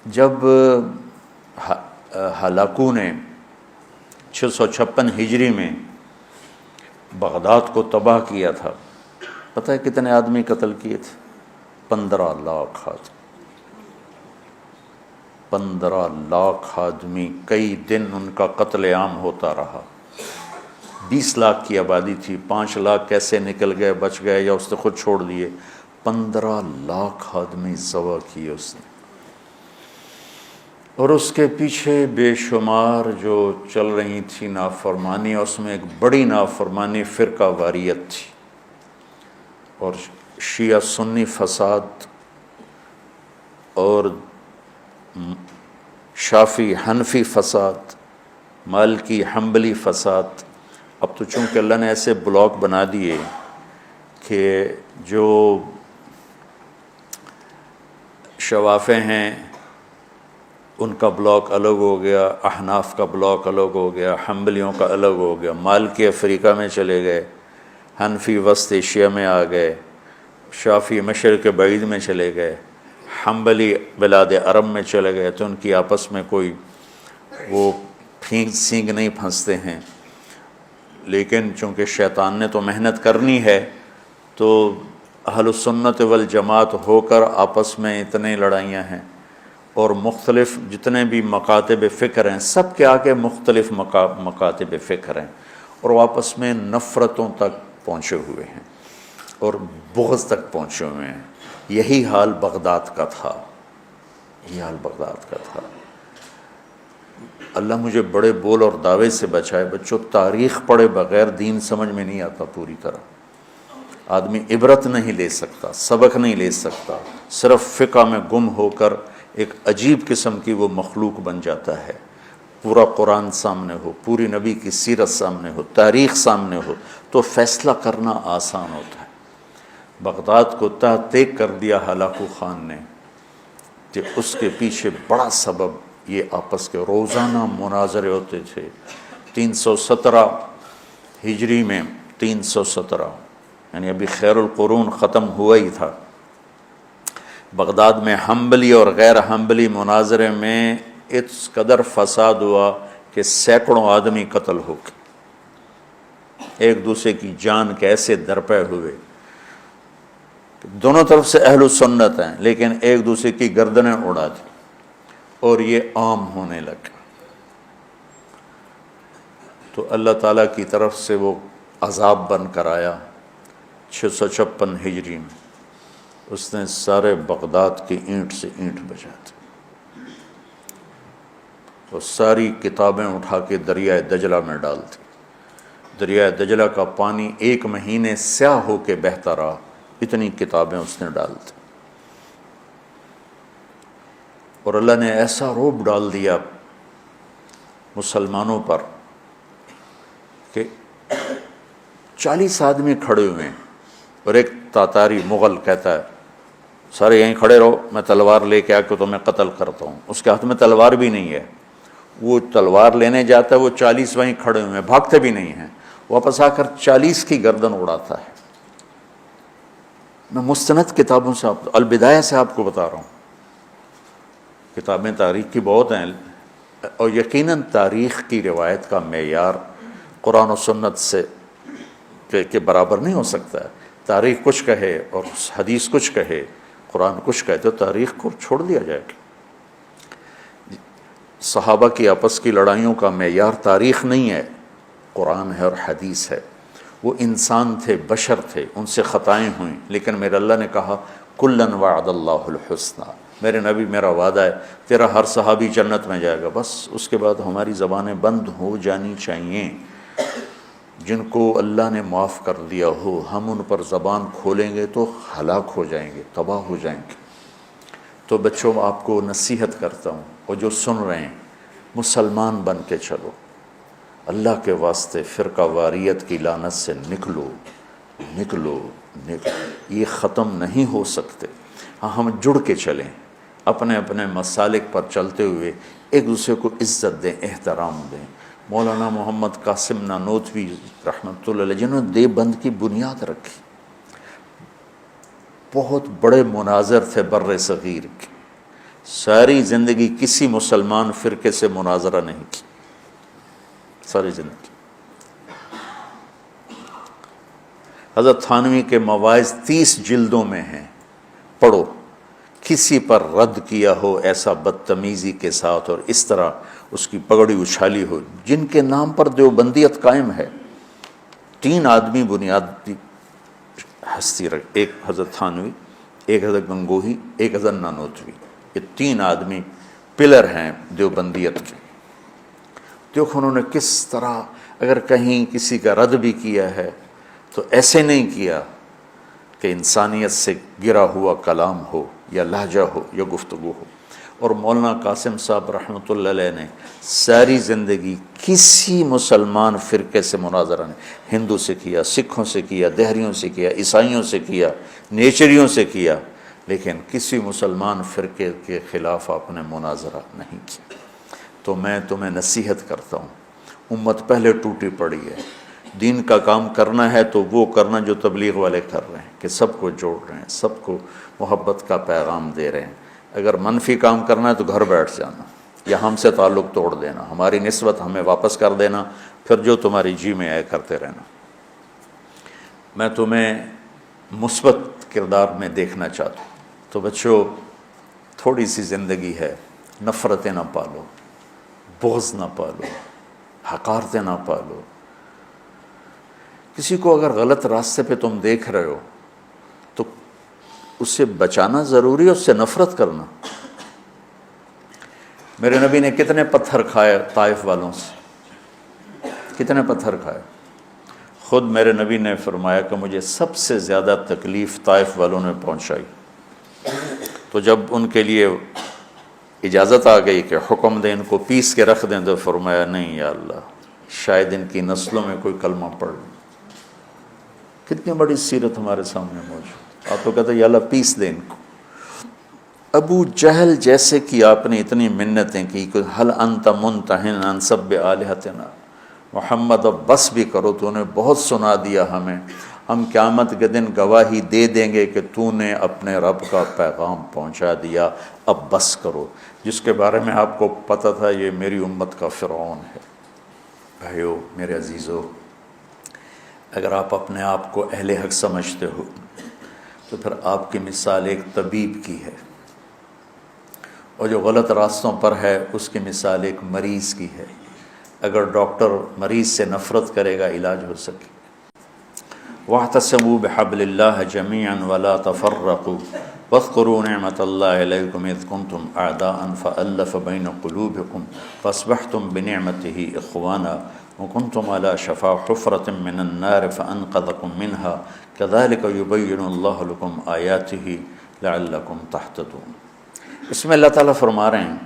جب ہلاکو نے 656 ہجری میں بغداد کو تباہ کیا تھا، پتہ ہے کتنے آدمی قتل کیے تھے؟ 15 لاکھ آدمی، 15 لاکھ آدمی، کئی دن ان کا قتل عام ہوتا رہا۔ 20 لاکھ کی آبادی تھی، 5 لاکھ کیسے نکل گئے، بچ گئے یا اس نے خود چھوڑ دیے؟ 15 لاکھ آدمی ذبح کیے اس نے۔ اور اس کے پیچھے بے شمار جو چل رہی تھی نافرمانی، اس میں ایک بڑی نافرمانی فرقہ واریت تھی، اور شیعہ سنی فساد اور شافعی حنفی فساد، مالکی حنبلی فساد۔ اب تو چونکہ اللہ نے ایسے بلاک بنا دیے کہ جو شوافع ہیں ان کا بلاک الگ ہو گیا، احناف کا بلاک الگ ہو گیا، حنبلیوں کا الگ ہو گیا، مالکی افریقہ میں چلے گئے، حنفی وسط ایشیا میں آ گئے، شافعی مشرق بعید میں چلے گئے، حنبلی بلاد عرب میں چلے گئے، تو ان کی آپس میں کوئی وہ پھینک سینگ نہیں پھنستے ہیں۔ لیکن چونکہ شیطان نے تو محنت کرنی ہے، تو اہل السنت والجماعت ہو کر آپس میں اتنے لڑائیاں ہیں، اور مختلف جتنے بھی مکاتب فکر ہیں سب کے آگے مختلف مکاتب فکر ہیں، اور وہ آپس میں نفرتوں تک پہنچے ہوئے ہیں اور بغض تک پہنچے ہوئے ہیں۔ یہی حال بغداد کا تھا، یہی حال بغداد کا تھا۔ اللہ مجھے بڑے بول اور دعوے سے بچائے۔ بچوں، تاریخ پڑھے بغیر دین سمجھ میں نہیں آتا پوری طرح۔ آدمی عبرت نہیں لے سکتا، سبق نہیں لے سکتا، صرف فقہ میں گم ہو کر ایک عجیب قسم کی وہ مخلوق بن جاتا ہے۔ پورا قرآن سامنے ہو، پوری نبی کی سیرت سامنے ہو، تاریخ سامنے ہو، تو فیصلہ کرنا آسان ہوتا ہے۔ بغداد کو تحت کر دیا ہلاکو خان نے، کہ اس کے پیچھے بڑا سبب یہ آپس کے روزانہ مناظرے ہوتے تھے۔ 317 ہجری میں، 317 یعنی ابھی خیر القرون ختم ہوا ہی تھا، بغداد میں حنبلی اور غیر حنبلی مناظرے میں اس قدر فساد ہوا کہ سینکڑوں آدمی قتل ہو گئے، ایک دوسرے کی جان کے ایسے درپے ہوئے۔ دونوں طرف سے اہل سنت ہیں لیکن ایک دوسرے کی گردنیں اڑا دی، اور یہ عام ہونے لگا۔ تو اللہ تعالیٰ کی طرف سے وہ عذاب بن کر آیا 656 ہجری میں، اس نے سارے بغداد کی اینٹ سے اینٹ بجا دی، اور ساری کتابیں اٹھا کے دریائے دجلہ میں ڈال دی۔ دریائے دجلہ کا پانی 1 مہینے سیاہ ہو کے بہتا رہا، اتنی کتابیں اس نے ڈال دی۔ اور اللہ نے ایسا رعب ڈال دیا مسلمانوں پر کہ 40 آدمی کھڑے ہوئے ہیں، اور ایک تاتاری مغل کہتا ہے سارے یہیں کھڑے رہو، میں تلوار لے کے آ کے تمہیں قتل کرتا ہوں۔ اس کے ہاتھ میں تلوار بھی نہیں ہے، وہ تلوار لینے جاتا ہے، وہ 40 وہیں کھڑے ہوئے ہیں، بھاگتے بھی نہیں ہیں، واپس آ کر 40 کی گردن اڑاتا ہے۔ میں مستند کتابوں سے البدایہ سے آپ کو بتا رہا ہوں، کتابیں تاریخ کی بہت ہیں، اور یقیناً تاریخ کی روایت کا معیار قرآن و سنت سے کے برابر نہیں ہو سکتا ہے۔ تاریخ کچھ کہے اور حدیث کچھ کہے، قرآن کچھ کہے، تو تاریخ کو چھوڑ دیا جائے گا۔ صحابہ کی آپس کی لڑائیوں کا معیار تاریخ نہیں ہے، قرآن ہے اور حدیث ہے۔ وہ انسان تھے، بشر تھے، ان سے خطائیں ہوئیں، لیکن میرے اللہ نے کہا کُلًا وعد اللہ الحسنى، میرے نبی میرا وعدہ ہے تیرا ہر صحابی جنت میں جائے گا۔ بس اس کے بعد ہماری زبانیں بند ہو جانی چاہیے۔ جن کو اللہ نے معاف کر دیا ہو، ہم ان پر زبان کھولیں گے تو ہلاک ہو جائیں گے، تباہ ہو جائیں گے۔ تو بچوں، آپ کو نصیحت کرتا ہوں، اور جو سن رہے ہیں، مسلمان بن کے چلو، اللہ کے واسطے فرقہ واریت کی لعنت سے نکلو نکلو نکلو، یہ ختم نہیں ہو سکتے۔ ہاں، ہم جڑ کے چلیں، اپنے اپنے مسالک پر چلتے ہوئے ایک دوسرے کو عزت دیں، احترام دیں۔ مولانا محمد قاسم نانوتوی رحمۃ اللہ علیہ، جنہوں نے دیوبند کی بنیاد رکھی، بہت بڑے مناظر تھے بر صغیر کے، ساری زندگی کسی مسلمان فرقے سے مناظرہ نہیں کی، ساری زندگی۔ حضرت تھانوی کے مواعظ 30 جلدوں میں ہیں، پڑھو۔ کسی پر رد کیا ہو ایسا بدتمیزی کے ساتھ اور اس طرح اس کی پگڑی اچھالی ہو، جن کے نام پر دیوبندیت قائم ہے۔ 3 آدمی بنیادی ہستی رکھ، ایک حضرت تھانوی، ایک حضرت گنگوہی، ایک حضرت نانوتوی، یہ 3 آدمی پلر ہیں دیوبندیت کے۔ دیکھو انہوں نے کس طرح، اگر کہیں کسی کا رد بھی کیا ہے تو ایسے نہیں کیا کہ انسانیت سے گرا ہوا کلام ہو یا لہجہ ہو یا گفتگو ہو۔ اور مولانا قاسم صاحب رحمۃ اللہ علیہ نے ساری زندگی کسی مسلمان فرقے سے مناظرہ نہیں، ہندو سے کیا، سکھوں سے کیا، دہریوں سے کیا، عیسائیوں سے کیا، نیچریوں سے کیا، لیکن کسی مسلمان فرقے کے خلاف آپ نے مناظرہ نہیں کیا۔ تو میں تمہیں نصیحت کرتا ہوں، امت پہلے ٹوٹی پڑی ہے، دین کا کام کرنا ہے تو وہ کرنا جو تبلیغ والے کر رہے ہیں، کہ سب کو جوڑ رہے ہیں، سب کو محبت کا پیغام دے رہے ہیں۔ اگر منفی کام کرنا ہے تو گھر بیٹھ جانا یا ہم سے تعلق توڑ دینا، ہماری نسبت ہمیں واپس کر دینا، پھر جو تمہاری جی میں آئے کرتے رہنا۔ میں تمہیں مثبت کردار میں دیکھنا چاہتا ہوں۔ تو بچوں، تھوڑی سی زندگی ہے، نفرتیں نہ پالو، بغض نہ پالو، حقارتیں نہ پالو۔ کسی کو اگر غلط راستے پہ تم دیکھ رہے ہو تو اس سے بچانا ضروری ہے، اس سے نفرت کرنا۔ میرے نبی نے کتنے پتھر کھائے طائف والوں سے، کتنے پتھر کھائے۔ خود میرے نبی نے فرمایا کہ مجھے سب سے زیادہ تکلیف طائف والوں نے پہنچائی۔ تو جب ان کے لیے اجازت آ گئی کہ حکم دیں ان کو پیس کے رکھ دیں، تو فرمایا نہیں یا اللہ، شاید ان کی نسلوں میں کوئی کلمہ پڑھ لے۔ کتنی بڑی سیرت ہمارے سامنے موجود۔ آپ تو کہتے ہیں یا اللہ پیس دیں ان کو۔ ابو جہل جیسے کی آپ نے اتنی منتیں کی کہ حل انت منتہن عن سب آلہتنا، محمد اب بس بھی کرو، تو نے بہت سنا دیا ہمیں، ہم قیامت کے دن گواہی دے دیں گے کہ تو نے اپنے رب کا پیغام پہنچا دیا، اب بس کرو۔ جس کے بارے میں آپ کو پتہ تھا یہ میری امت کا فرعون ہے۔ بھائیو، میرے عزیزو، اگر آپ اپنے آپ کو اہل حق سمجھتے ہو تو پھر آپ کی مثال ایک طبیب کی ہے، اور جو غلط راستوں پر ہے اس کی مثال ایک مریض کی ہے۔ اگر ڈاکٹر مریض سے نفرت کرے گا علاج ہو سکے۔ وَاعْتَصِمُوا بِحَبْلِ اللَّهِ جَمِيعًا وَلَا تَفَرَّقُوا وَاذْكُرُوا نِعْمَةَ اللَّهِ عَلَيْكُمْ إِذْ كُنْتُمْ أَعْدَاءً فَأَلَّفَ بَيْنَ قُلُوبِكُمْ فَأَصْبَحْتُمْ بِنِعْمَتِهِ إِخْوَانًا وَكُنْتُمْ عَلَى شَفَا حُفْرَةٍ مِّنَ النَّارِ فَأَنْقَذَكُم مِّنْهَا كَذَلِكَ يُبَيِّنُ اللَّهُ لَكُمْ آيَاتِهِ لَعَلَّكُمْ تَهْتَدُونَ۔ اس میں اللہ تعالیٰ فرما رہے ہیں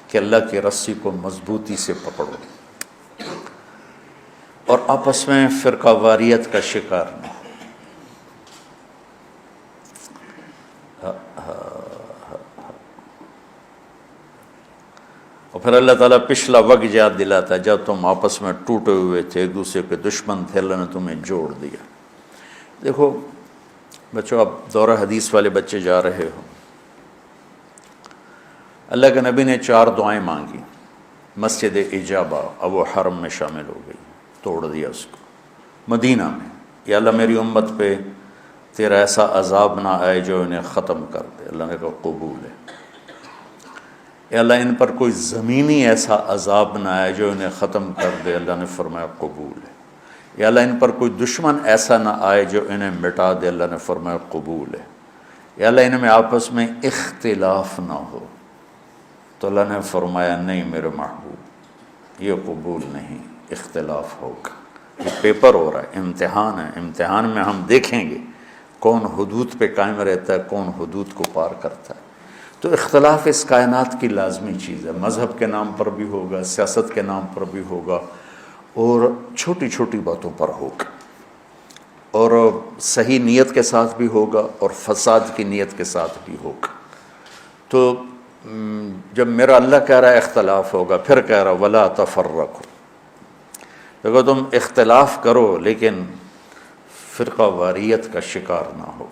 کہ اللہ کی رسی کو مضبوطی سے پکڑو اور آپس میں فرقہ واریت کا شکار نہ ہو۔ اور پھر اللہ تعالیٰ پچھلا وقت یاد دلاتا ہے جب تم آپس میں ٹوٹے ہوئے تھے، ایک دوسرے کے دشمن تھے، اللہ نے تمہیں جوڑ دیا۔ دیکھو بچوں، اب دورہ حدیث والے بچے جا رہے ہو، اللہ کے نبی نے 4 دعائیں مانگی، مسجد اجابہ، اب وہ حرم میں شامل ہو گئی، توڑ دیا اس کو۔ مدینہ میں، یا اللہ میری امت پہ تیرا ایسا عذاب نہ آئے جو انہیں ختم کر دے، اللہ نے کہا قبول ہے۔ یا اللہ ان پر کوئی زمینی ایسا عذاب نہ آئے جو انہیں ختم کر دے، اللہ نے فرمایا قبول ہے۔ یا اللہ ان پر کوئی دشمن ایسا نہ آئے جو انہیں مٹا دے، اللہ نے فرمایا قبول ہے۔ یا اللہ ان میں آپس میں اختلاف نہ ہو، تو اللہ نے فرمایا نہیں میرے محبوب، یہ قبول نہیں، اختلاف ہوگا۔ یہ پیپر ہو رہا ہے، امتحان ہے، امتحان میں ہم دیکھیں گے کون حدود پہ قائم رہتا ہے، کون حدود کو پار کرتا ہے۔ تو اختلاف اس کائنات کی لازمی چیز ہے، مذہب کے نام پر بھی ہوگا، سیاست کے نام پر بھی ہوگا، اور چھوٹی چھوٹی باتوں پر ہوگا، اور صحیح نیت کے ساتھ بھی ہوگا اور فساد کی نیت کے ساتھ بھی ہوگا۔ تو جب میرا اللہ کہہ رہا ہے اختلاف ہوگا، پھر کہہ رہا ولا تفرقوا، دیکھو تم اختلاف کرو لیکن فرقہ واریت کا شکار نہ ہو۔